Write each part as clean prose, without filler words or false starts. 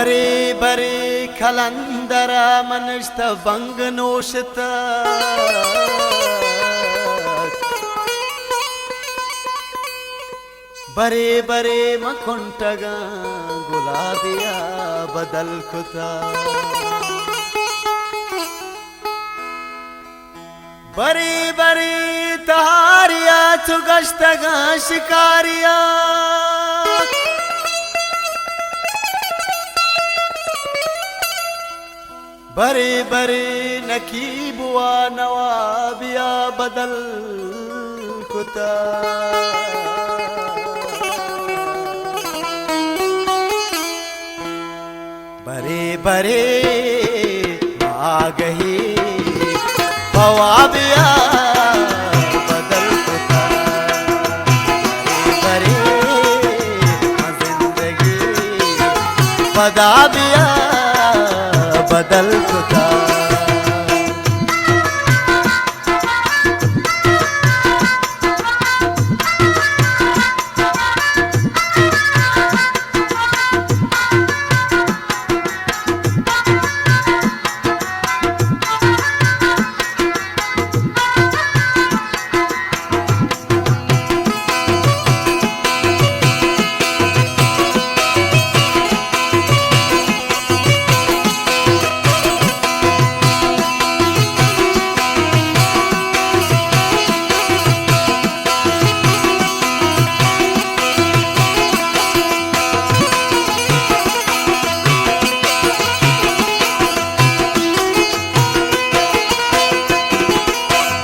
बरे बरे खलंदरा मनष्ट बंग नोशत बरे बरे मकुंटगा गुलाबिया बदल कुता बरे बरे तारिया चुगश्तगा शिकारिया बरे बरे नकीबुआ नवाबिया बदल कुता बरे बरे आ गई बवाबिया बदल कुता बरे बरे जिंदगी बदाबिया बदल कुता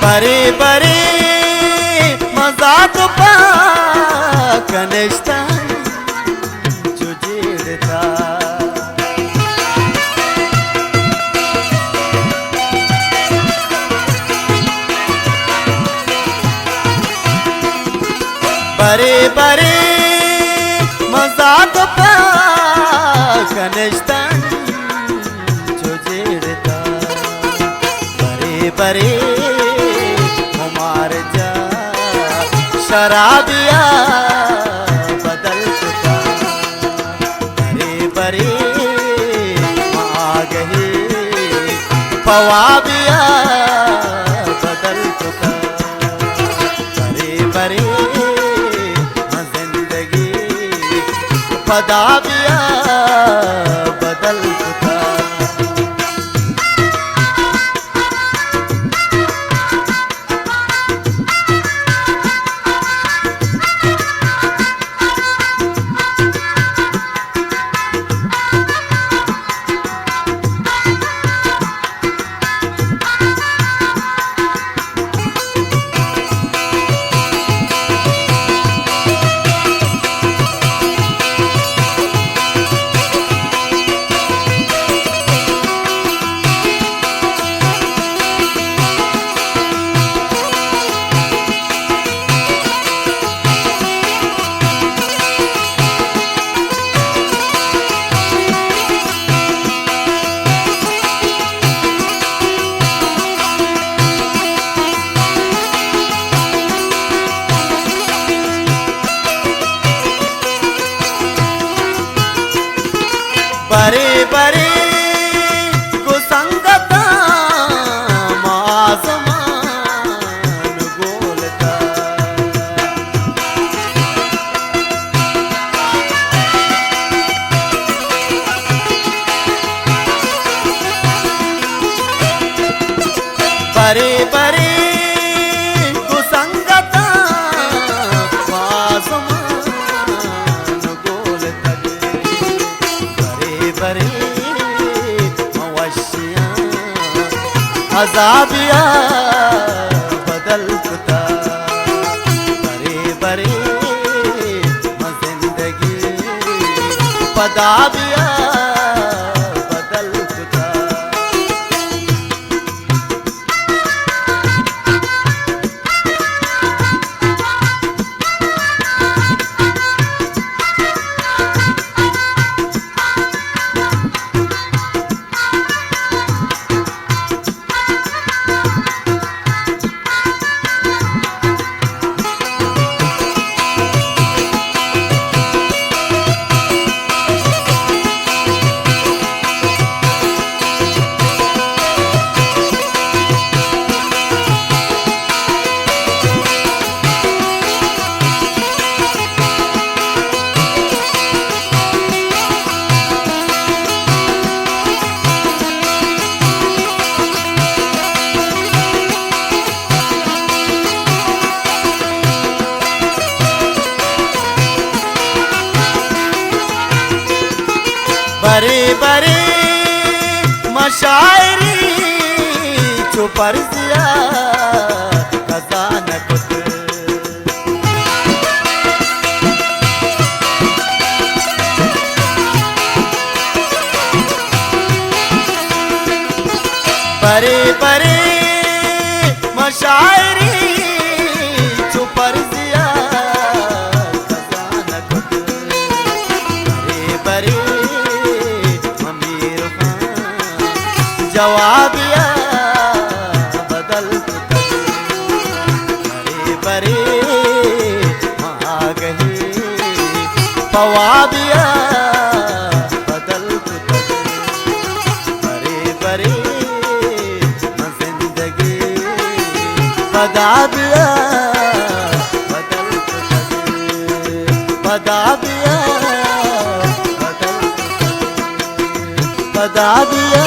बरे बरे मजाक पा कनिष्ठा जुझेड़ता बरे बरे मजाक पा कनिष्ठा जुझेड़ता बरे बरे शराबिया बदल कुता बरे बरे आ गई पवाबिया बदल कुता बरे बरे जिंदगी पदाबिया बदल कुता बरे बरे कुसंगता माज़मान गोलता बरे बरे कुसंगता माज़मान गोलता बरे मवशियाँ अज़ाबिया बदल कुता बरे बरे जिंदगी पदाबिया बदल कुता मशायरी छुपर दिया खजाना कुत परे परे मशायरी छुपर दिया खजाना कुत परे परे अमीर खान जवाबिया बदल परे परे आ गए पवाबिया बदल परे परे बदाबिया बदल बदाबिया बदल बदाबिया